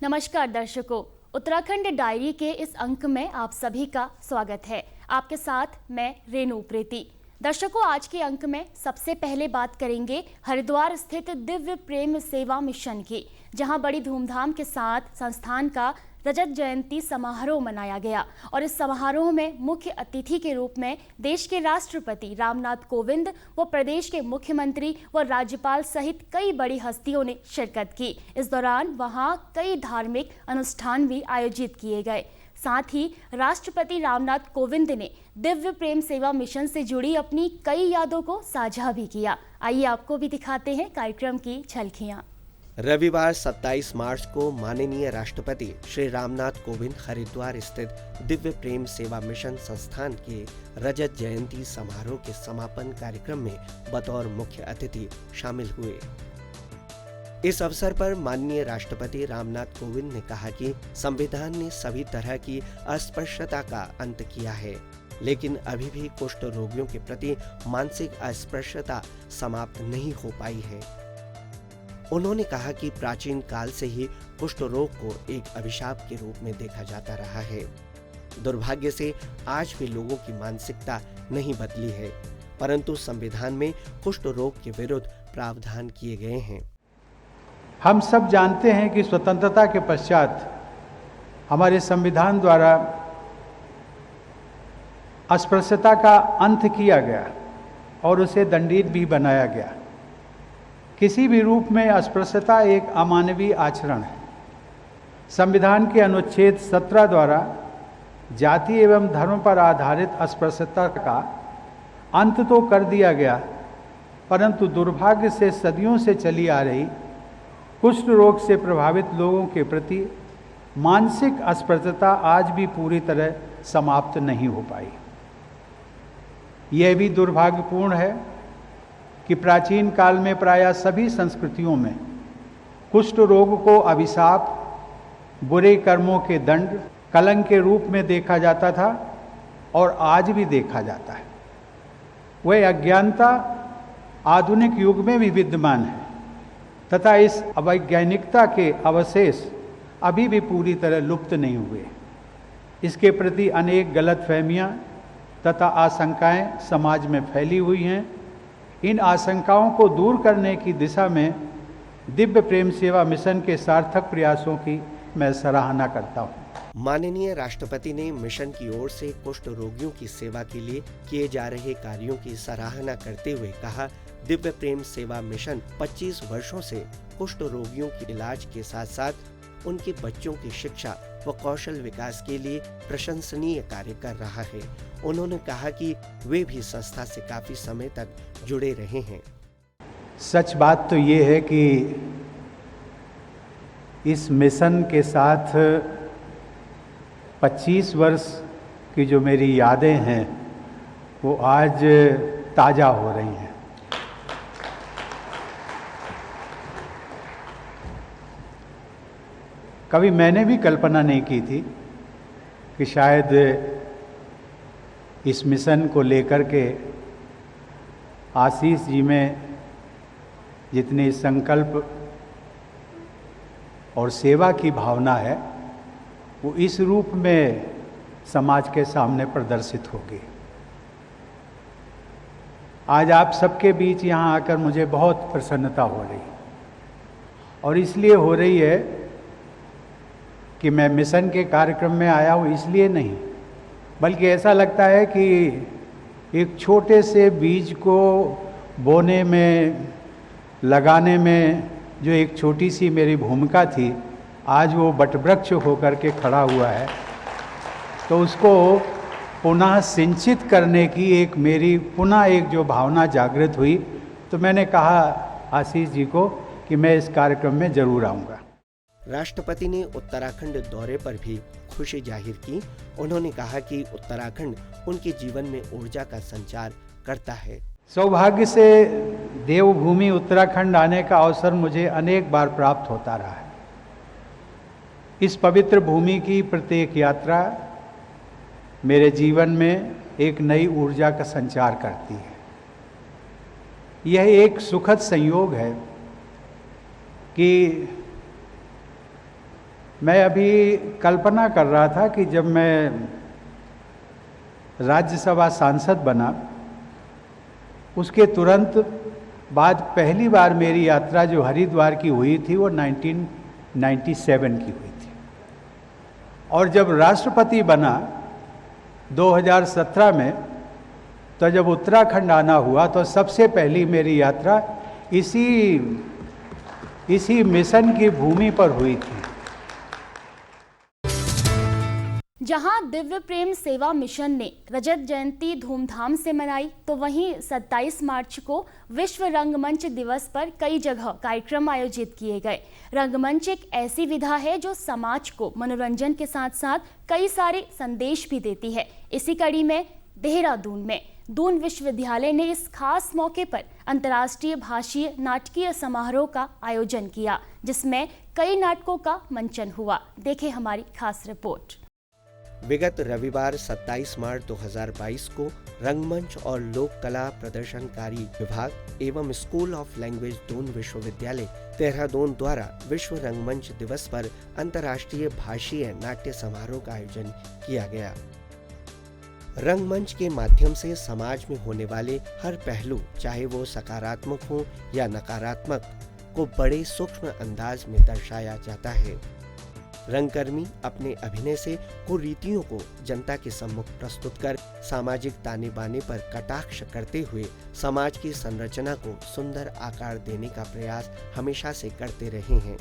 नमस्कार दर्शकों, उत्तराखंड डायरी के इस अंक में आप सभी का स्वागत है। आपके साथ मैं रेणु प्रीति। दर्शकों, आज के अंक में सबसे पहले बात करेंगे हरिद्वार स्थित दिव्य प्रेम सेवा मिशन की, जहां बड़ी धूमधाम के साथ संस्थान का रजत जयंती समारोह मनाया गया और इस समारोह में मुख्य अतिथि के रूप में देश के राष्ट्रपति रामनाथ कोविंद व प्रदेश के मुख्यमंत्री व राज्यपाल सहित कई बड़ी हस्तियों ने शिरकत की। इस दौरान वहां कई धार्मिक अनुष्ठान भी आयोजित किए गए। साथ ही राष्ट्रपति रामनाथ कोविंद ने दिव्य प्रेम सेवा मिशन से जुड़ी अपनी कई यादों को साझा भी किया। आइए आपको भी दिखाते हैं कार्यक्रम की झलकियां। रविवार 27 मार्च को माननीय राष्ट्रपति श्री रामनाथ कोविंद हरिद्वार स्थित दिव्य प्रेम सेवा मिशन संस्थान के रजत जयंती समारोह के समापन कार्यक्रम में बतौर मुख्य अतिथि शामिल हुए। इस अवसर पर माननीय राष्ट्रपति रामनाथ कोविंद ने कहा कि संविधान ने सभी तरह की अस्पृश्यता का अंत किया है, लेकिन अभी भी कुष्ठ रोगियों के प्रति मानसिक अस्पृश्यता समाप्त नहीं हो पाई है। उन्होंने कहा कि प्राचीन काल से ही कुष्ठ रोग को एक अभिशाप के रूप में देखा जाता रहा है। दुर्भाग्य से आज भी लोगों की मानसिकता नहीं बदली है, परंतु संविधान में कुष्ठ रोग के विरुद्ध प्रावधान किए गए हैं। हम सब जानते हैं कि स्वतंत्रता के पश्चात हमारे संविधान द्वारा अस्पृश्यता का अंत किया गया और उसे दंडित भी बनाया गया। किसी भी रूप में अस्पृश्यता एक अमानवीय आचरण है। संविधान के अनुच्छेद 17 द्वारा जाति एवं धर्म पर आधारित अस्पृश्यता का अंत तो कर दिया गया, परंतु दुर्भाग्य से सदियों से चली आ रही कुष्ठ रोग से प्रभावित लोगों के प्रति मानसिक अस्पृश्यता आज भी पूरी तरह समाप्त नहीं हो पाई। यह भी दुर्भाग्यपूर्ण है कि प्राचीन काल में प्रायः सभी संस्कृतियों में कुष्ठ रोग को अभिशाप, बुरे कर्मों के दंड, कलंक के रूप में देखा जाता था और आज भी देखा जाता है। वह अज्ञानता आधुनिक युग में भी विद्यमान है तथा इस अवैज्ञानिकता के अवशेष अभी भी पूरी तरह लुप्त नहीं हुए। इसके प्रति अनेक गलतफहमियां तथा आशंकाएं समाज में फैली हुई हैं। इन आशंकाओं को दूर करने की दिशा में दिव्य प्रेम सेवा मिशन के सार्थक प्रयासों की मैं सराहना करता हूं। माननीय राष्ट्रपति ने मिशन की ओर से कुष्ठ रोगियों की सेवा के लिए किए जा रहे कार्यों की सराहना करते हुए कहा, दिव्य प्रेम सेवा मिशन 25 वर्षों से कुष्ठ रोगियों के इलाज के साथ साथ उनके बच्चों की शिक्षा व कौशल विकास के लिए प्रशंसनीय कार्य कर रहा है। उन्होंने कहा कि वे भी संस्था से काफी समय तक जुड़े रहे हैं। सच बात तो ये है कि इस मिशन के साथ 25 वर्ष की जो मेरी यादें हैं वो आज ताज़ा हो रही हैं। कभी मैंने भी कल्पना नहीं की थी कि शायद इस मिशन को लेकर के आशीष जी में जितनी संकल्प और सेवा की भावना है वो इस रूप में समाज के सामने प्रदर्शित होगी। आज आप सबके बीच यहाँ आकर मुझे बहुत प्रसन्नता हो रही और इसलिए हो रही है कि मैं मिशन के कार्यक्रम में आया हूँ इसलिए नहीं, बल्कि ऐसा लगता है कि एक छोटे से बीज को बोने में, लगाने में जो एक छोटी सी मेरी भूमिका थी, आज वो वटवृक्ष होकर के खड़ा हुआ है। तो उसको पुनः सिंचित करने की एक मेरी पुनः एक जो भावना जागृत हुई, तो मैंने कहा आशीष जी को कि मैं इस कार्यक्रम में जरूर आऊँगा। राष्ट्रपति ने उत्तराखंड दौरे पर भी खुशी जाहिर की। उन्होंने कहा कि उत्तराखंड उनके जीवन में ऊर्जा का संचार करता है। सौभाग्य से देवभूमि उत्तराखंड आने का अवसर मुझे अनेक बार प्राप्त होता रहा है। इस पवित्र भूमि की प्रत्येक यात्रा मेरे जीवन में एक नई ऊर्जा का संचार करती है। यह एक सुखद संयोग है कि मैं अभी कल्पना कर रहा था कि जब मैं राज्यसभा सांसद बना उसके तुरंत बाद पहली बार मेरी यात्रा जो हरिद्वार की हुई थी वो 1997 की हुई थी, और जब राष्ट्रपति बना 2017 में, तो जब उत्तराखंड आना हुआ तो सबसे पहली मेरी यात्रा इसी मिशन की भूमि पर हुई थी। जहां दिव्य प्रेम सेवा मिशन ने रजत जयंती धूमधाम से मनाई, तो वहीं 27 मार्च को विश्व रंगमंच दिवस पर कई जगह कार्यक्रम आयोजित किए गए। रंगमंच एक ऐसी विधा है जो समाज को मनोरंजन के साथ साथ कई सारे संदेश भी देती है। इसी कड़ी में देहरादून में दून विश्वविद्यालय ने इस खास मौके पर अंतर्राष्ट्रीय भाषीय नाटकीय समारोह का आयोजन किया, जिसमें कई नाटकों का मंचन हुआ। देखें हमारी खास रिपोर्ट। विगत रविवार 27 मार्च 2022 को रंगमंच और लोक कला प्रदर्शनकारी विभाग एवं स्कूल ऑफ लैंग्वेज दून विश्वविद्यालय देहरादून द्वारा विश्व रंगमंच दिवस पर अंतर्राष्ट्रीय भाषीय नाट्य समारोह का आयोजन किया गया। रंगमंच के माध्यम से समाज में होने वाले हर पहलू, चाहे वो सकारात्मक हो या नकारात्मक, को बड़े सूक्ष्म अंदाज में दर्शाया जाता है। रंगकर्मी अपने अभिनय से कुरीतियों को जनता के सम्मुख प्रस्तुत कर सामाजिक ताने बाने पर कटाक्ष करते हुए समाज की संरचना को सुंदर आकार देने का प्रयास हमेशा से करते रहे हैं।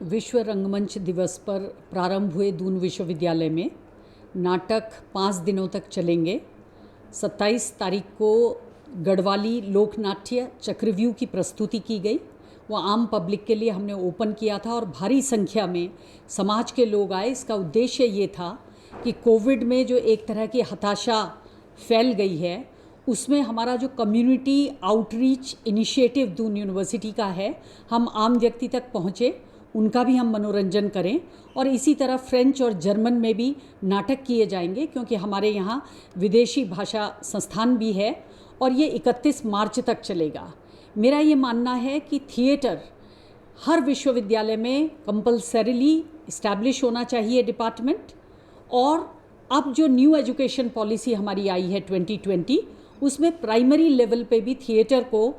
विश्व रंगमंच दिवस पर प्रारंभ हुए दून विश्वविद्यालय में नाटक 5 दिनों तक चलेंगे। 27 तारीख को गढ़वाली लोकनाट्य चक्रव्यूह की प्रस्तुति की गई। वो आम पब्लिक के लिए हमने ओपन किया था और भारी संख्या में समाज के लोग आए। इसका उद्देश्य ये था कि कोविड में जो एक तरह की हताशा फैल गई है, उसमें हमारा जो community outreach initiative Doon university का है, हम आम व्यक्ति तक पहुँचे, उनका भी हम मनोरंजन करें। और इसी तरह फ्रेंच और जर्मन में भी नाटक किए जाएंगे, क्योंकि हमारे यहाँ विदेशी भाषा संस्थान भी है और ये 31 मार्च तक चलेगा। मेरा ये मानना है कि थिएटर हर विश्वविद्यालय में कंपल्सरीली इस्टेब्लिश होना चाहिए डिपार्टमेंट। और अब जो न्यू एजुकेशन पॉलिसी हमारी आई है 2020, उसमें प्राइमरी लेवल पे भी थिएटर को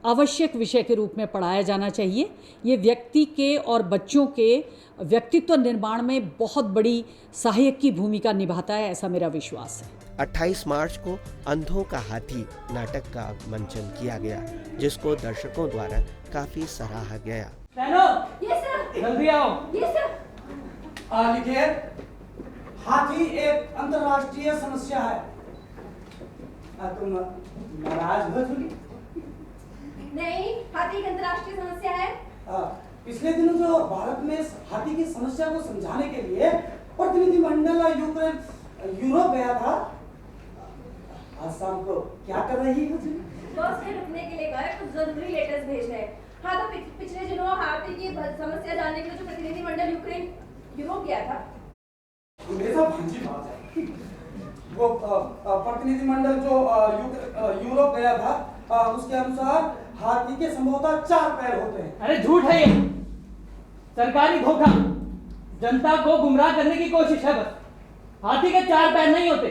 आवश्यक विषय के रूप में पढ़ाया जाना चाहिए। ये व्यक्ति के और बच्चों के व्यक्तित्व निर्माण में बहुत बड़ी सहायक की भूमिका निभाता है, ऐसा मेरा विश्वास है। 28 मार्च को अंधों का हाथी नाटक का मंचन किया गया, जिसको दर्शकों द्वारा काफी सराहा गया। जल्दी आओ। लिखिए, हाथी एक अंतर्राष्ट्रीय समस्या है। तुम नाराज हो चुकी? नहीं, हाथी एक अंतर्राष्ट्रीय समस्या है। पिछले दिनों जो भारत में इस हाथी की समस्या को समझाने के लिए प्रतिनिधिमंडल यूरोप गया था, आज शाम को क्या कर रही हो? बस में रुकने के लिए गए, कुछ जरूरी लेटर्स भेजने। हाँ, तो पिछले दिनों हाथी की समस्या जानने के लिए जो प्रतिनिधिमंडल यूरोप गया था। भांजी बात है। वो प्रतिनिधिमंडल जो यूरोप गया था, उसके अनुसार हाथी के संभवतः 4 पैर होते हैं। अरे झूठ है ये, सरकारी धोखा, जनता को गुमराह करने की कोशिश है बस। हाथी के 4 पैर नहीं होते,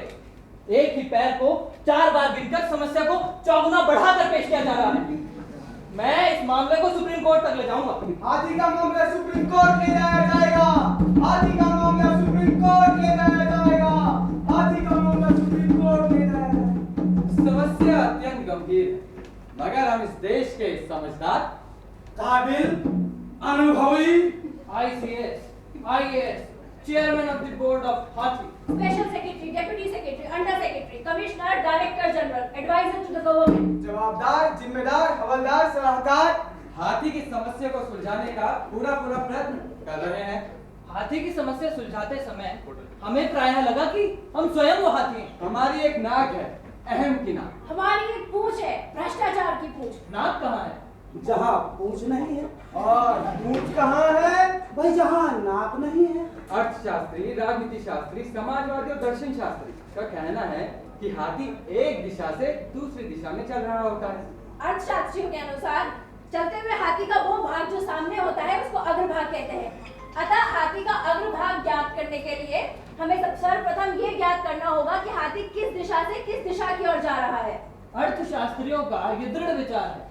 एक ही पैर को 4 बार गिनकर समस्या को चौगुना बढ़ाकर पेश किया जा रहा है। मैं इस मामले को सुप्रीम कोर्ट तक ले जाऊंगा। हाथी का मामला सुप्रीम कोर्ट ले जाया जाएगा। हाथी का मामला सुप्रीम कोर्ट ले जाया जाएगा। हाथी का मामला सुप्रीम कोर्ट ले जाया जाएगा। समस्या अत्यंत गंभीर है, मगर हम इस देश के समझदार, काबिल, अनुभवी ICS, IAS, chairman of the board of हाथी, special secretary, deputy secretary, under secretary, commissioner, director general, adviser to the government, जवाबदार, जिम्मेदार, हवलदार, सलाहकार हाथी की समस्या को सुलझाने का पूरा प्रयत्न कर रहे हैं। हाथी की समस्या सुलझाते समय हमें प्रायः लगा कि हम स्वयं वो हाथी हैं। हमारी एक नाक है, अहम की नाक। हमारी एक पूंछ है, भ्रष्टाचार की पूंछ। नाक कहाँ है? जहाँ पूंछ नहीं है। और पूंछ कहाँ है? भाई जहाँ नाक नहीं है। अर्थशास्त्री, राजनीति शास्त्री, समाजवादी और दर्शन शास्त्री का कहना है कि हाथी एक दिशा से दूसरी दिशा में चल रहा होता है। अर्थशास्त्रियों के अनुसार चलते हुए हाथी का वो भाग जो सामने होता है उसको अग्रभाग कहते हैं। अतः करने के लिए हमें सर्वप्रथम ये ज्ञात करना होगा कि हाथी किस दिशा से किस दिशा की ओर जा रहा है। अर्थशास्त्रियों का ये दृढ़ विचार है,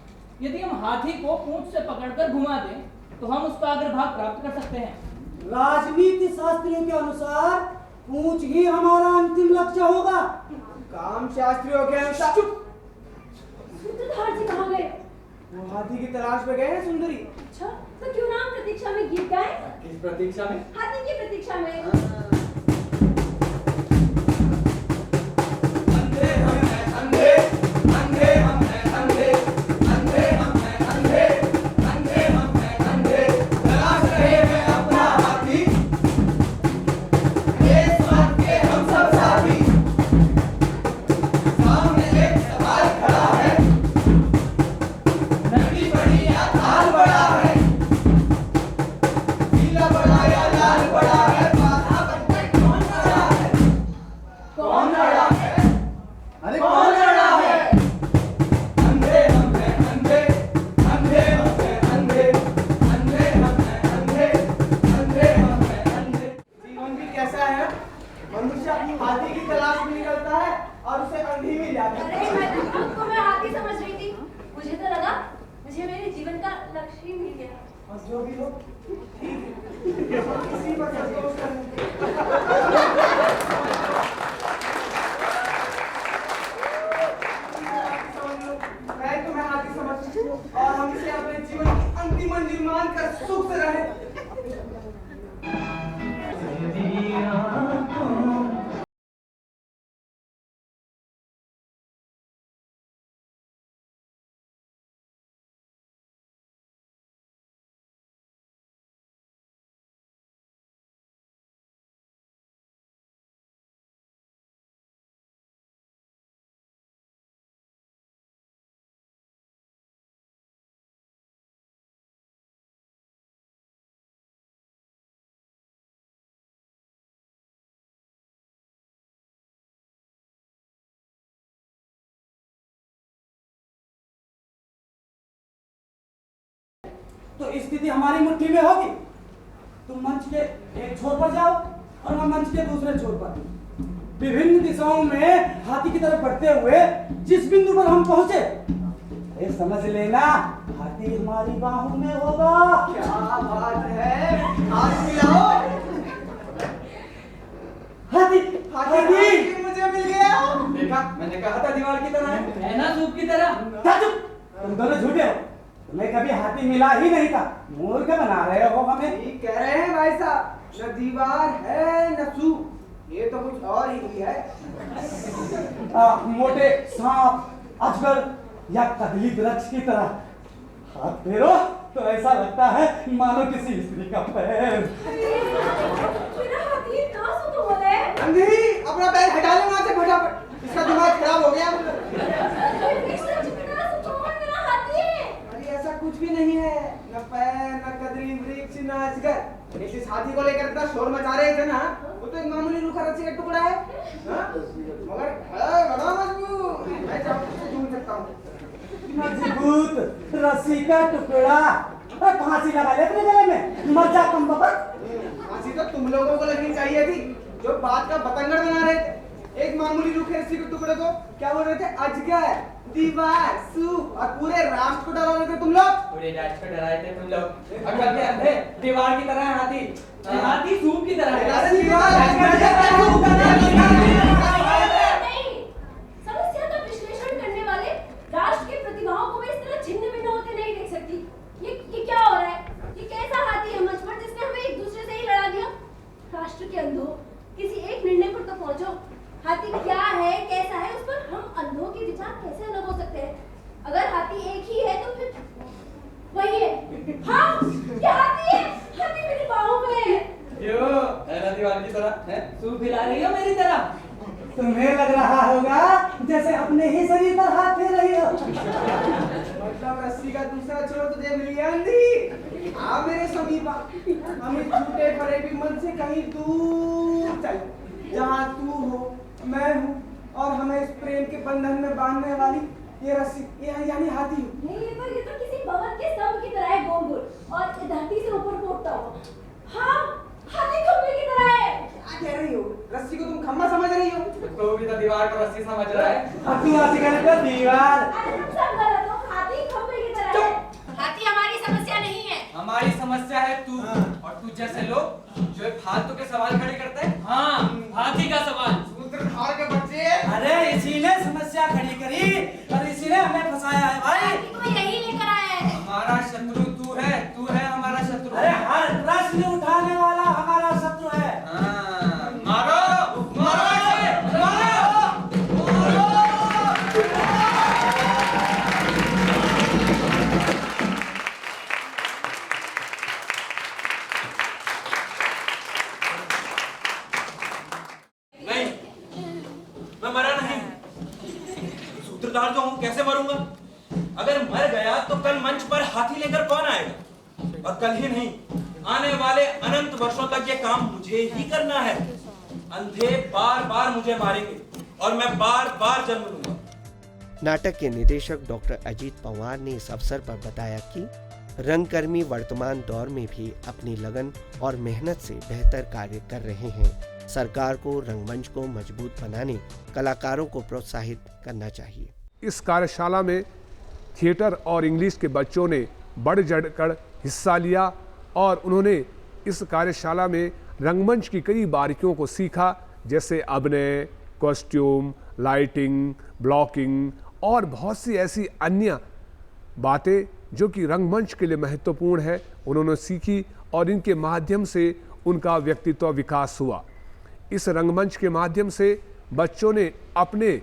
यदि हम हाथी को पूंछ से पकड़कर घुमा दें तो हम उसका अग्रभाग प्राप्त कर सकते हैं। राजनीति शास्त्रियों के अनुसार पूंछ ही हमारा अंतिम लक्ष्य होगा। काम शास्त्रियों के अनुसार सूत्रधार जी कहाँ गए? वो हाथी की तलाश में गए हैं सुंदरी। अच्छा, तो क्यों ना हम प्रतीक्षा में गीत गाएं? किस प्रतीक्षा में? हाथी की प्रतीक्षा में। हाथी की तलाश में निकलता है और उसे अंधी मिल जाती है। अरे आपको मैं हाथी समझ रही थी, मुझे तो लगा मुझे मेरे जीवन का लक्ष्य ही मिल गया। और जो भी हो ठीक है, इसी पर संतोष करें। मैं तुम्हें हाथी समझती हूँ और हम इसे अपने जीवन की अंतिम मंजिल मानकर सुख से रहे। तो स्थिति हमारी मुट्ठी में होगी। तुम मंच के एक छोर पर जाओ और मैं मंच के दूसरे छोर पर। विभिन्न दिशाओं में हाथी की तरफ बढ़ते हुए जिस बिंदु पर हम पहुंचे, ये समझ लेना हाथी हमारी बाहों में होगा। क्या बात है, हाथ मिलाओ। हाथी हाथी मुझे मिल गया। देखा, मैंने कहा था दीवार की तरह है ना, सूप की तरह। तुम दोनों झूठे हो, तुम्हें कभी हाथी मिला ही नहीं था। मूर्ख बना रहे हो हमें। ठीक कह रहे हैं भाई साहब, न दीवार है न सूप, ये तो कुछ और ही है। मोटे सांप, अजगर या कदली वृक्ष की तरह हाथ फेरो तो ऐसा लगता है मानो किसी स्त्री का पैर। मेरा हाथी इतना सुतून है। अंधी, अपना पैर हटा ले वहां से फटाफट, इसका दिमाग खराब हो गया। कितना सुतून मेरा हाथी है। अरे ऐसा कुछ भी नहीं है, न पैर न कदली वृक्ष न अजगर। इस हाथी को लेकर इतना शोर मचा रहे थे ना, वो तो एक मामूली रूखा रस्सी का टुकड़ा है, मगर है बड़ा मजबूत। मैं चाहूँ झूम सकता हूँ। मजबूत रस्सी का टुकड़ा, फांसी लगा ले अपने गले में, मर जा कम बकत। फांसी तो तुम लोगों को लगनी चाहिए थी, जो बात का बतंगड़ बना रहे थे। एक मामूली रूखे रस्सी के टुकड़े को क्या बोल रहे थे? अजगर, दीवार, सूप और पूरे राष्ट्र को डरा रहे थे तुम लोग। पूरे राष्ट्र को डराए थे तुम लोग। अकल के अंधे, दीवार की तरह है हाथी, हाथी सूप की तरह है। नहीं, समस्या का विश्लेषण करने वाले राष्ट्र की प्रतिभाओं को मैं इस तरह छिन्न भिन्न होते नहीं देख सकती। ये क्या हो रहा है? ये कैसा हाथी है मंच पर जिसने हमें एक दूसरे से ही लड़ा दिया? राष्ट्र के अंधों, किसी एक निर्णय पर तो पहुंचो। हाथी क्या है, कैसा है, उस पर हम अंधों के विचार कैसे अलग हो सकते हैं? अगर हाथी एक ही है तो फिर वही है। हाँ, ये हाथी है, हाथी मेरी बाहों में है। क्यों? है ना दीवार की तरह है? सूप हिला रही हो मेरी तरह। तुम्हें लग रहा होगा जैसे अपने ही शरीर पर हाथ फेर रही हो। मतलब रस्सी का दूसरा छोर तुझे मिल गया अंधी। आ मेरे समीपा, हम इस झूठे फरेबी मन से कहीं दूर चले, जहाँ तू हो, मैं हूँ और हमें इस प्रेम के बंधन में बांधने वाली ये रस्सी, ये यानी हाथी हूँ। नहीं, ये तो किसी भवन के स्तंभ की तरह है, गोल गोल और धरती से ऊपर को उठता हुआ। हाँ, हाथी खंबे की तरह है। रस्सी को तुम खम्मा समझ रही हो? तो भी तो दीवार को रस्सी समझ रहा है। अब तू आती कहने का दीवार। अरे तुम सब गलत हो, हाथी खंबे की तरह है। हाथी हमारी समस्या नहीं है। हमारी समस्या है तू और तू जैसे लोग जो फालतू के सवाल खड़े करते हैं। हाँ, हाथी का सवाल। सूत्रधार के बच्चे। अरे इसी ने समस्या खड़ी करी और इसी ने हमें फंसाया है भाई। हाथी को यही लेकर आया है। हमारा शत्रु तू है हमारा शत्रु। अरे हर प्रश्न उठाने वाला हमारा शत्रु है। हाँ, मारो मारो इसे, मारो। नहीं, मैं मरा नहीं। सूत्रधार जो हूं कैसे मरूंगा? अगर मर गया तो कल मंच पर हाथी लेकर कौन आएगा? और कल ही नहीं, आने वाले अनंत वर्षों तक ये काम मुझे ही करना है। अंधे बार बार मुझे मारेंगे और मैं बार बार जन्म लूंगा। नाटक के निदेशक डॉक्टर अजीत पवार ने इस अवसर पर बताया कि रंगकर्मी वर्तमान दौर में भी अपनी लगन और मेहनत से बेहतर कार्य कर रहे हैं। सरकार को रंगमंच को मजबूत बनाने, कलाकारों को प्रोत्साहित करना चाहिए। इस कार्यशाला में थिएटर और इंग्लिश के बच्चों ने बढ़ चढ़कर हिस्सा लिया और उन्होंने इस कार्यशाला में रंगमंच की कई बारीकियों को सीखा, जैसे अभिनय, कॉस्ट्यूम, लाइटिंग, ब्लॉकिंग और बहुत सी ऐसी अन्य बातें जो कि रंगमंच के लिए महत्वपूर्ण है, उन्होंने सीखी और इनके माध्यम से उनका व्यक्तित्व विकास हुआ। इस रंगमंच के माध्यम से बच्चों ने अपने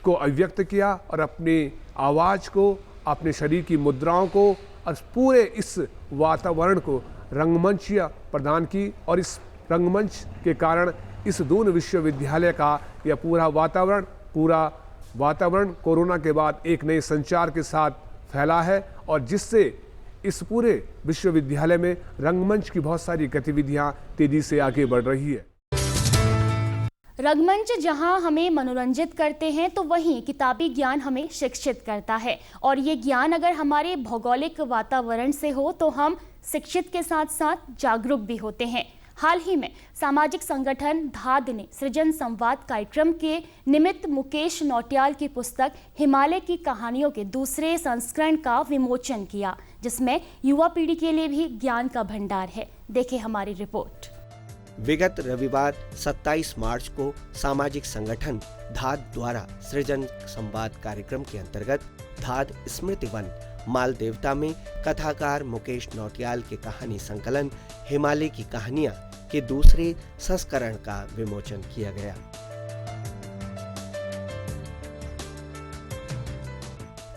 को अभिव्यक्त किया और अपनी आवाज़ को, अपने शरीर की मुद्राओं को और पूरे इस वातावरण को रंगमंचीय प्रदान की। और इस रंगमंच के कारण इस दून विश्वविद्यालय का यह पूरा वातावरण कोरोना के बाद एक नए संचार के साथ फैला है और जिससे इस पूरे विश्वविद्यालय में रंगमंच की बहुत सारी गतिविधियां तेजी से आगे बढ़ रही है। रंगमंच जहां हमें मनोरंजित करते हैं तो वहीं किताबी ज्ञान हमें शिक्षित करता है, और ये ज्ञान अगर हमारे भौगोलिक वातावरण से हो तो हम शिक्षित के साथ साथ जागरूक भी होते हैं। हाल ही में सामाजिक संगठन धाद ने सृजन संवाद कार्यक्रम के निमित्त मुकेश नौटियाल की पुस्तक हिमालय की कहानियों के दूसरे संस्करण का विमोचन किया, जिसमें युवा पीढ़ी के लिए भी ज्ञान का भंडार है। देखें हमारी रिपोर्ट। विगत रविवार 27 मार्च को सामाजिक संगठन धाद द्वारा सृजन संवाद कार्यक्रम के अंतर्गत धाद स्मृति वन माल देवता में कथाकार मुकेश नौटियाल के कहानी संकलन हिमालय की कहानियां के दूसरे संस्करण का विमोचन किया गया।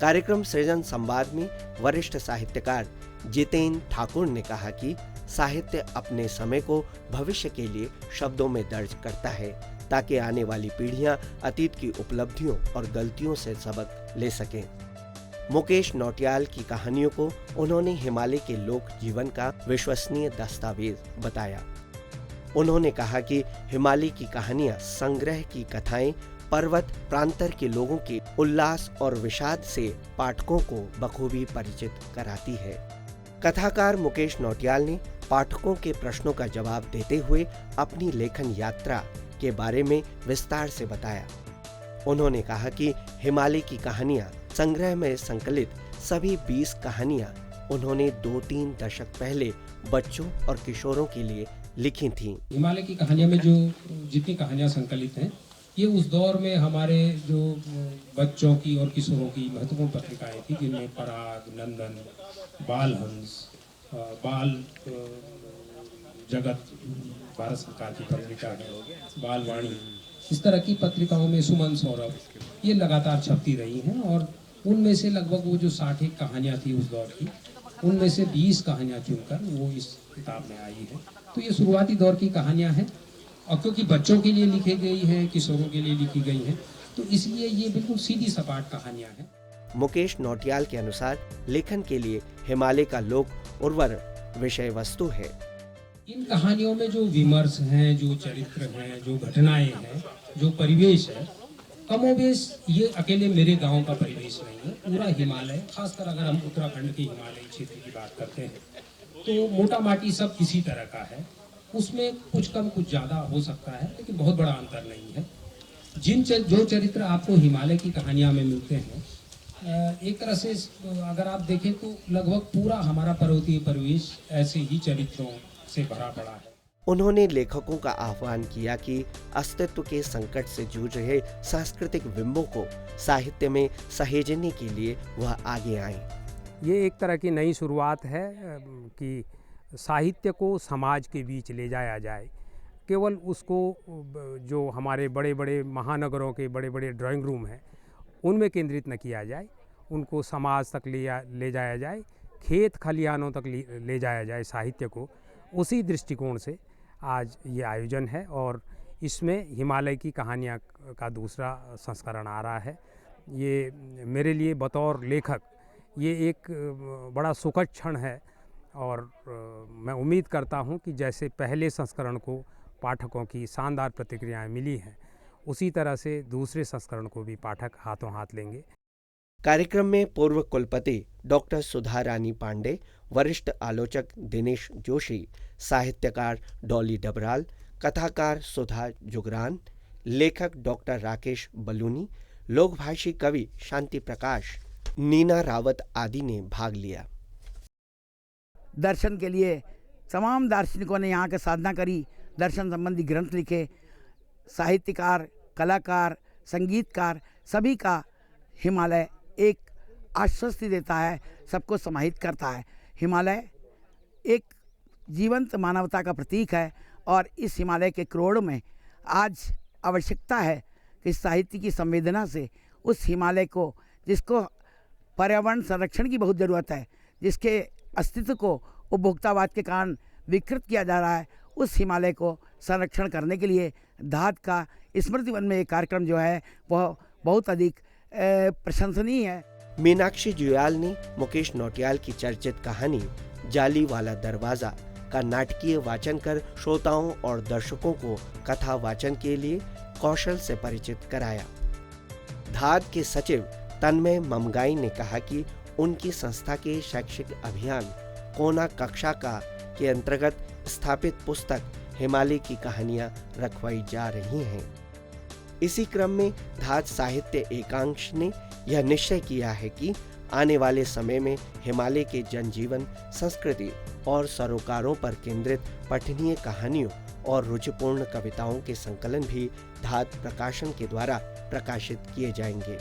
कार्यक्रम सृजन संवाद में वरिष्ठ साहित्यकार जितेंद्र ठाकुर ने कहा कि साहित्य अपने समय को भविष्य के लिए शब्दों में दर्ज करता है ताकि आने वाली पीढ़ियां अतीत की उपलब्धियों और गलतियों से सबक ले सकें। मुकेश नौटियाल की कहानियों को उन्होंने हिमालय के लोक जीवन का विश्वसनीय दस्तावेज बताया। उन्होंने कहा कि हिमालय की कहानियां संग्रह की कथाएं पर्वत प्रांतर के लोगों के उल्लास और विषाद से पाठकों को बखूबी परिचित कराती है। कथाकार मुकेश नौटियाल ने पाठकों के प्रश्नों का जवाब देते हुए अपनी लेखन यात्रा के बारे में विस्तार से बताया। उन्होंने कहा कि हिमालय की कहानियां संग्रह में संकलित सभी 20 कहानियां उन्होंने 2-3 दशक पहले बच्चों और किशोरों के लिए लिखी थीं। हिमालय की कहानियों में जो जितनी कहानियां संकलित हैं, ये उस दौर में हमारे जो बच्चों की और किशोरों की महत्वपूर्ण पत्रिकाएं थी, जिनमें पराग, नंदन, बाल हंस, बाल जगत भारत सरकार की पत्रिका है, बाल वाणी, इस तरह की पत्रिकाओं में सुमन, सौरभ, ये लगातार छपती रही हैं। और उनमें से लगभग वो जो 60 कहानियाँ थी उस दौर की, उनमें से 20 कहानियाँ चुनकर वो इस किताब में आई है। तो ये शुरुआती दौर की कहानियाँ हैं और क्योंकि बच्चों के लिए लिखी गई हैं, किशोरों के लिए लिखी गई हैं, तो इसलिए ये बिल्कुल सीधी सपाट कहानियाँ हैं। मुकेश नौटियाल के अनुसार लेखन के लिए हिमालय का लोक उर्वर विषय वस्तु है। इन कहानियों में जो विमर्श हैं, जो चरित्र हैं, जो घटनाएं हैं, जो परिवेश है, कमोबेश ये अकेले मेरे गांव का परिवेश नहीं है। पूरा हिमालय, खासकर अगर हम उत्तराखंड के हिमालयी क्षेत्र की बात करते हैं, तो मोटा माटी सब इसी तरह का है। उसमें कुछ कम कुछ ज़्यादा हो सकता है, लेकिन बहुत बड़ा अंतर नहीं है। जो चरित्र आपको हिमालय की कहानियाँ में मिलते हैं, एक तरह से अगर आप देखें तो लगभग पूरा हमारा पर्वतीय परिवेश ऐसे ही चरित्रों से भरा पड़ा है। उन्होंने लेखकों का आह्वान किया कि अस्तित्व के संकट से जूझ रहे सांस्कृतिक बिंबों को साहित्य में सहेजने के लिए वह आगे आएं। ये एक तरह की नई शुरुआत है कि साहित्य को समाज के बीच ले जाया जाए। केवल उसको जो हमारे बड़े बड़े महानगरों के बड़े बड़े ड्राइंग रूम हैं उनमें केंद्रित न किया जाए, उनको समाज तक ले जाया जाए, खेत खलिहानों तक ले जाया जाए साहित्य को। उसी दृष्टिकोण से आज ये आयोजन है और इसमें हिमालय की कहानियाँ का दूसरा संस्करण आ रहा है। ये मेरे लिए बतौर लेखक ये एक बड़ा सुखद क्षण है और मैं उम्मीद करता हूँ कि जैसे पहले संस्करण को पाठकों की शानदार प्रतिक्रियाएं मिली हैं, उसी तरह से दूसरे संस्करण को भी पाठक हाथों हाथ लेंगे। कार्यक्रम में पूर्व कुलपति डॉक्टर सुधा रानी पांडे, वरिष्ठ आलोचक दिनेश जोशी, साहित्यकार डॉली डबराल, कथाकार सुधा जुगरान, लेखक डॉक्टर राकेश बलूनी, लोकभाषी कवि शांति प्रकाश, नीना रावत आदि ने भाग लिया। दर्शन के लिए तमाम दार्शनिकों ने यहाँ के साधना करी, दर्शन संबंधी ग्रंथ लिखे, साहित्यकार, कलाकार, संगीतकार सभी का हिमालय एक आश्वस्ति देता है, सबको समाहित करता है। हिमालय एक जीवंत मानवता का प्रतीक है और इस हिमालय के करोड़ में आज आवश्यकता है कि साहित्य की संवेदना से उस हिमालय को, जिसको पर्यावरण संरक्षण की बहुत ज़रूरत है, जिसके अस्तित्व को उपभोक्तावाद के कारण विकृत किया जा रहा है, उस हिमालय को संरक्षण करने के लिए धात का स्मृति वन में एक कार्यक्रम जो है वह बहुत अधिक प्रशंसनीय है। मीनाक्षी जुयाल ने मुकेश नौटियाल की चर्चित कहानी जाली वाला दरवाजा का नाटकीय वाचन कर श्रोताओं और दर्शकों को कथा वाचन के लिए कौशल से परिचित कराया। धात के सचिव तन्मय ममगाई ने कहा कि उनकी संस्था के शैक्षिक अभियान कोना कक्षा के अंतर्गत स्थापित पुस्तक हिमालय की कहानियां रखवाई जा रही हैं। इसी क्रम में धात साहित्य एकांश ने यह निश्चय किया है कि आने वाले समय में हिमालय के जनजीवन, संस्कृति और सरोकारों पर केंद्रित पठनीय कहानियों और रुचिपूर्ण कविताओं के संकलन भी धात प्रकाशन के द्वारा प्रकाशित किए जाएंगे।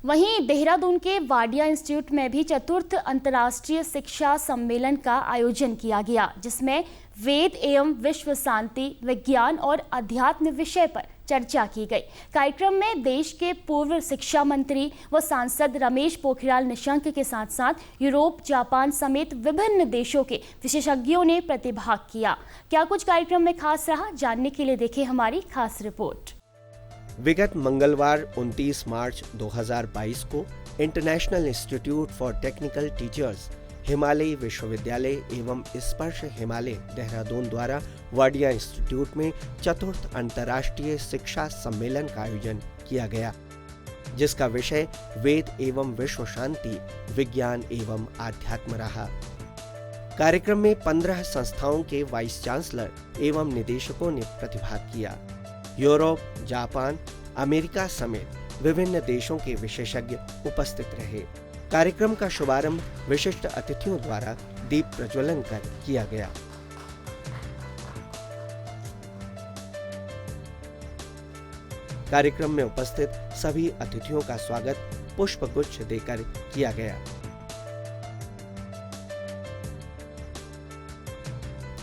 वहीं देहरादून के वाडिया इंस्टीट्यूट में भी चतुर्थ अंतर्राष्ट्रीय शिक्षा सम्मेलन का आयोजन किया गया, जिसमें वेद एवं विश्व शांति, विज्ञान और अध्यात्म विषय पर चर्चा की गई। कार्यक्रम में देश के पूर्व शिक्षा मंत्री व सांसद रमेश पोखरियाल निशंक के साथ साथ यूरोप, जापान समेत विभिन्न देशों के विशेषज्ञों ने प्रतिभाग किया। क्या कुछ कार्यक्रम में खास रहा, जानने के लिए देखें हमारी खास रिपोर्ट। विगत मंगलवार 29 मार्च 2022 को international institute for technical teachers, हिमालयी विश्वविद्यालय एवं स्पर्श हिमालय देहरादून द्वारा वाडिया इंस्टीट्यूट में चतुर्थ अंतर्राष्ट्रीय शिक्षा सम्मेलन का आयोजन किया गया, जिसका विषय वेद एवं विश्व शांति, विज्ञान एवं आध्यात्म रहा। कार्यक्रम में 15 संस्थाओं के वाइस चांसलर एवं निदेशकों ने प्रतिभाग किया। यूरोप, जापान, अमेरिका समेत विभिन्न देशों के विशेषज्ञ उपस्थित रहे। कार्यक्रम का शुभारंभ विशिष्ट अतिथियों द्वारा दीप प्रज्वलन कर किया गया। कार्यक्रम में उपस्थित सभी अतिथियों का स्वागत पुष्पगुच्छ देकर किया गया।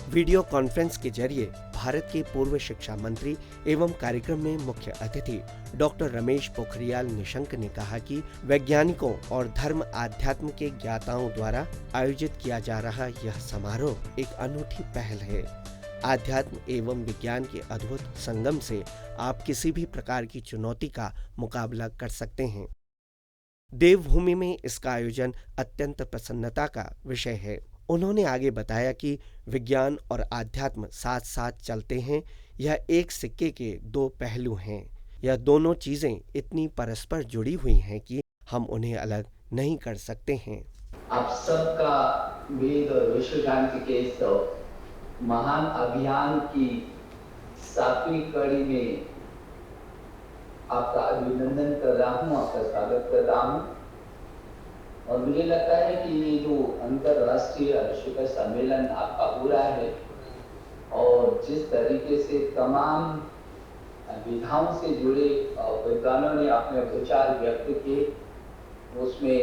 वीडियो कॉन्फ्रेंस के जरिए भारत के पूर्व शिक्षा मंत्री एवं कार्यक्रम में मुख्य अतिथि डॉक्टर रमेश पोखरियाल निशंक ने कहा कि वैज्ञानिकों और धर्म आध्यात्म के ज्ञाताओं द्वारा आयोजित किया जा रहा यह समारोह एक अनूठी पहल है। आध्यात्म एवं विज्ञान के अद्भुत संगम से आप किसी भी प्रकार की चुनौती का मुकाबला कर सकते हैं। देवभूमि में इसका आयोजन अत्यंत प्रसन्नता का विषय है। उन्होंने आगे बताया कि विज्ञान और आध्यात्म साथ साथ चलते हैं। यह एक सिक्के के दो पहलू हैं। यह दोनों चीजें इतनी परस्पर जुड़ी हुई हैं कि हम उन्हें अलग नहीं कर सकते हैं। आप सबका वेद और विश्व शांति के इस महान अभियान की 7वीं कड़ी में आपका अभिनंदन कर रहा हूँ, आपका स्वागत कर रहा हूँ। और मुझे लगता है कि ये जो अंतर्राष्ट्रीय शिखर सम्मेलन आपका हो रहा है और जिस तरीके से तमाम विधाओं से जुड़े विद्वानों ने अपने विचार व्यक्त किए, उसमें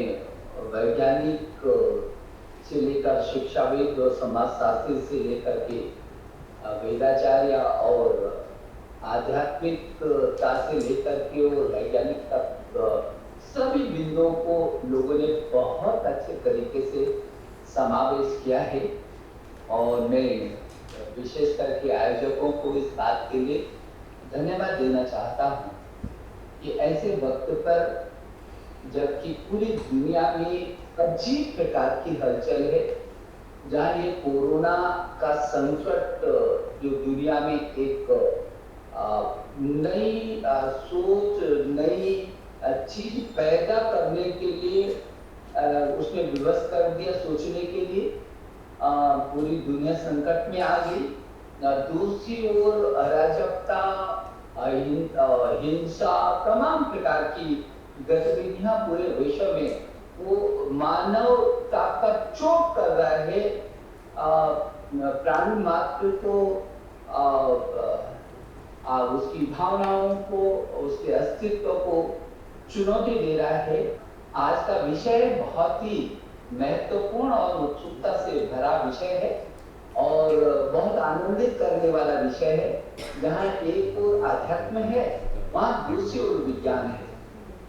वैज्ञानिक से लेकर शिक्षाविद और समाजशास्त्री से लेकर के वेदाचार्य और आध्यात्मिकता से लेकर के और वैज्ञानिक तक सभी बिंदुओं को लोगों ने बहुत अच्छे तरीके से समावेश किया है। और मैं विशेष करके आयोजकों को इस बात के लिए धन्यवाद देना चाहता हूँ कि ऐसे वक्त पर जबकि पूरी दुनिया में अजीब प्रकार की हलचल है, जहाँ ये कोरोना का संकट जो दुनिया में एक नई सोच, नई चीज पैदा करने के लिए उसने विवश कर दिया, सोचने के लिए पूरी दुनिया संकट में आ गई। दूसरी ओर अराजकता, हिंसा, तमाम प्रकार की गतिविधियां पूरे विश्व में वो मानवता का चोट कर रहा है। प्राणी मात्र को उसकी भावनाओं को, उसके अस्तित्व को चुनौती दे रहा है। आज का विषय बहुत ही महत्वपूर्ण और उत्सुकता से भरा विषय है और बहुत आनंदित करने वाला विषय है। जहाँ एक ओर आध्यात्म है, वहाँ दूसरी ओर विज्ञान है।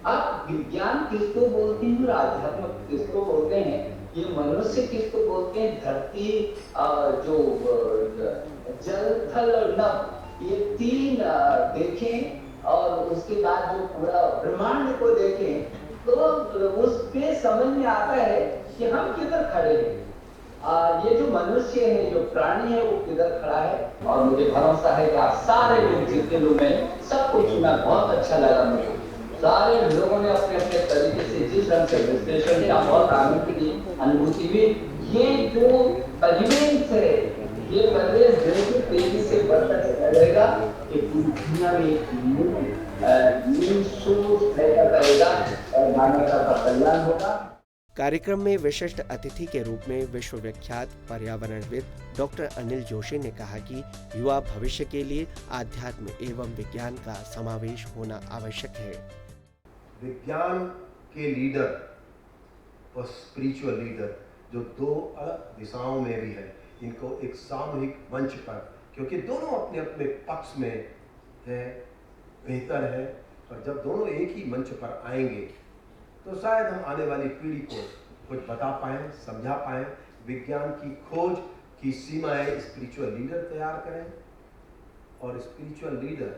अब विज्ञान किसको बोलते हैं और आध्यात्म किसको बोलते हैं, ये मनुष्य किसको बोलते हैं, धरती, जो जल, थल और नभ, ये तीन देखें और उसके बाद जो पूरा ब्रह्मांड को देखें तो उस पे समझ में आता है कि हम किधर खड़े हैं। ये जो मनुष्य है, जो प्राणी है, वो किधर खड़ा है। और मुझे भरोसा है कि आप सारे लोग, जितने लोग हैं, सबको सुना, बहुत अच्छा लगा मुझे। सारे लोगों ने अपने अपने तरीके से जिस ढंग से विश्लेषण किया, बहुत आनंद की अनुभूति हुई। ये जो परिवेश है, ये परिवेश जैसे तेजी से बढ़ता रहेगा, ये पूरी दुनिया में एक न्यू सोच पैदा करेगा और मानवता का कल्याण होगा। कार्यक्रम में विशिष्ट अतिथि के रूप में विश्वविख्यात पर्यावरणविद डॉक्टर अनिल जोशी ने कहा कि युवा भविष्य के लिए आध्यात्म एवं विज्ञान का समावेश होना आवश्यक है। विज्ञान के लीडर और स्पिरिचुअल लीडर जो दो अलग दिशाओं में भी है, इनको एक सामूहिक मंच पर, क्योंकि दोनों अपने अपने पक्ष में है, बेहतर है। और जब दोनों एक ही मंच पर आएंगे तो शायद हम आने वाली पीढ़ी को कुछ बता पाएँ, समझा पाएँ। विज्ञान की खोज की सीमाएं स्पिरिचुअल लीडर तैयार करें और स्पिरिचुअल लीडर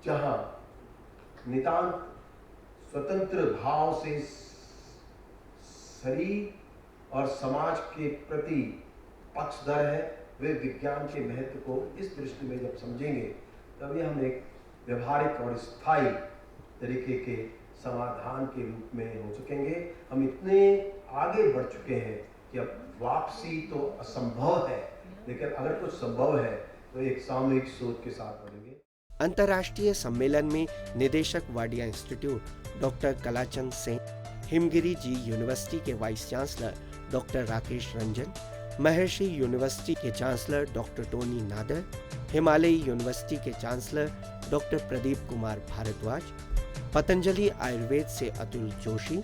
जहाँ नितांत स्वतंत्र भाव से शरीर और समाज के प्रति पक्षधर है, वे विज्ञान के महत्व को इस दृष्टि में जब समझेंगे तभी हम एक व्यवहारिक और स्थायी तरीके के समाधान के रूप में हो सकेंगे। हम इतने आगे बढ़ चुके हैं कि अब वापसी तो असंभव है, लेकिन अगर कुछ संभव है तो एक सामूहिक सोच के साथ बढ़ेंगे। अंतर्राष्ट्रीय सम्मेलन में निदेशक वाडिया इंस्टीट्यूट डॉक्टर कलाचंद सिंह, हिमगिरी जी यूनिवर्सिटी के vice chancellor doctor Rakesh Ranjan, महर्षि यूनिवर्सिटी के चांसलर डॉक्टर टोनी नादर, हिमालयी यूनिवर्सिटी के चांसलर डॉक्टर प्रदीप कुमार भारद्वाज, पतंजलि आयुर्वेद से अतुल जोशी,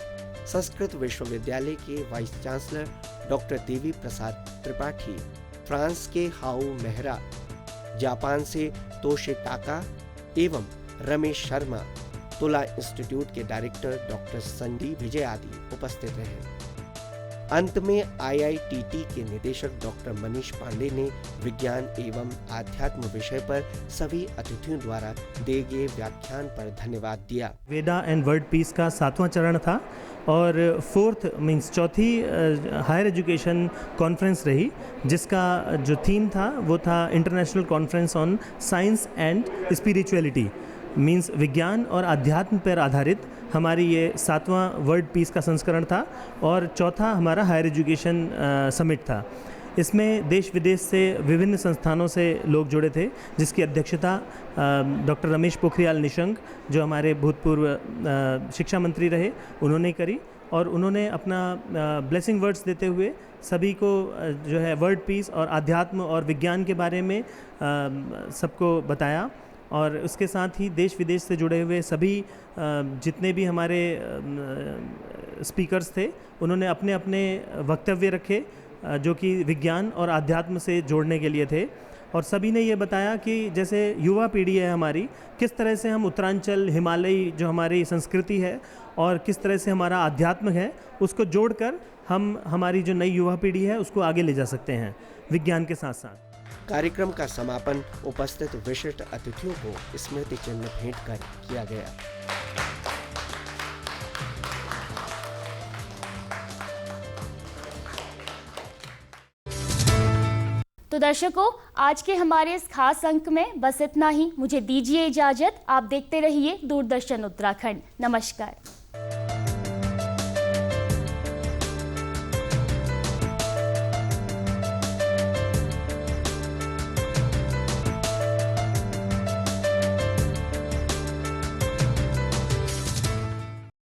संस्कृत विश्वविद्यालय के vice chancellor doctor Devi Prasad Tripathi, France के हाउ मेहरा, जापान से तोशे टाका एवं रमेश शर्मा, तुला इंस्टीट्यूट के डायरेक्टर डॉक्टर संदीप विजय आदि उपस्थित रहे। अंत में IITT के निदेशक डॉक्टर मनीष पांडे ने विज्ञान एवं आध्यात्म विषय पर सभी अतिथियों द्वारा दिए गए व्याख्यान पर धन्यवाद दिया। वेदा एंड वर्ल्ड पीस का 7वां चरण था और फोर्थ मींस चौथी हायर एजुकेशन कॉन्फ्रेंस रही, जिसका जो थीम था वो था international conference on science and spirituality, means विज्ञान और आध्यात्म पर आधारित हमारी ये 7वां वर्ल्ड पीस का संस्करण था और चौथा हमारा हायर एजुकेशन समिट था। इसमें देश विदेश से विभिन्न संस्थानों से लोग जुड़े थे, जिसकी अध्यक्षता डॉक्टर रमेश पोखरियाल निशंक, जो हमारे भूतपूर्व शिक्षा मंत्री रहे, उन्होंने करी और उन्होंने अपना ब्लेसिंग वर्ड्स देते हुए सभी को जो है वर्ल्ड पीस और अध्यात्म और विज्ञान के बारे में सबको बताया। और उसके साथ ही देश विदेश से जुड़े हुए सभी जितने भी हमारे स्पीकर्स थे, उन्होंने अपने अपने वक्तव्य रखे जो कि विज्ञान और आध्यात्म से जोड़ने के लिए थे। और सभी ने ये बताया कि जैसे युवा पीढ़ी है हमारी, किस तरह से हम उत्तरांचल हिमालयी जो हमारी संस्कृति है और किस तरह से हमारा आध्यात्म है, उसको जोड़कर हम हमारी जो नई युवा पीढ़ी है उसको आगे ले जा सकते हैं विज्ञान के साथ साथ। कार्यक्रम का समापन उपस्थित विशिष्ट अतिथियों को स्मृति चिन्ह भेंट कर किया गया। तो दर्शकों, आज के हमारे इस खास अंक में बस इतना ही। मुझे दीजिए इजाजत। आप देखते रहिए दूरदर्शन उत्तराखंड। नमस्कार।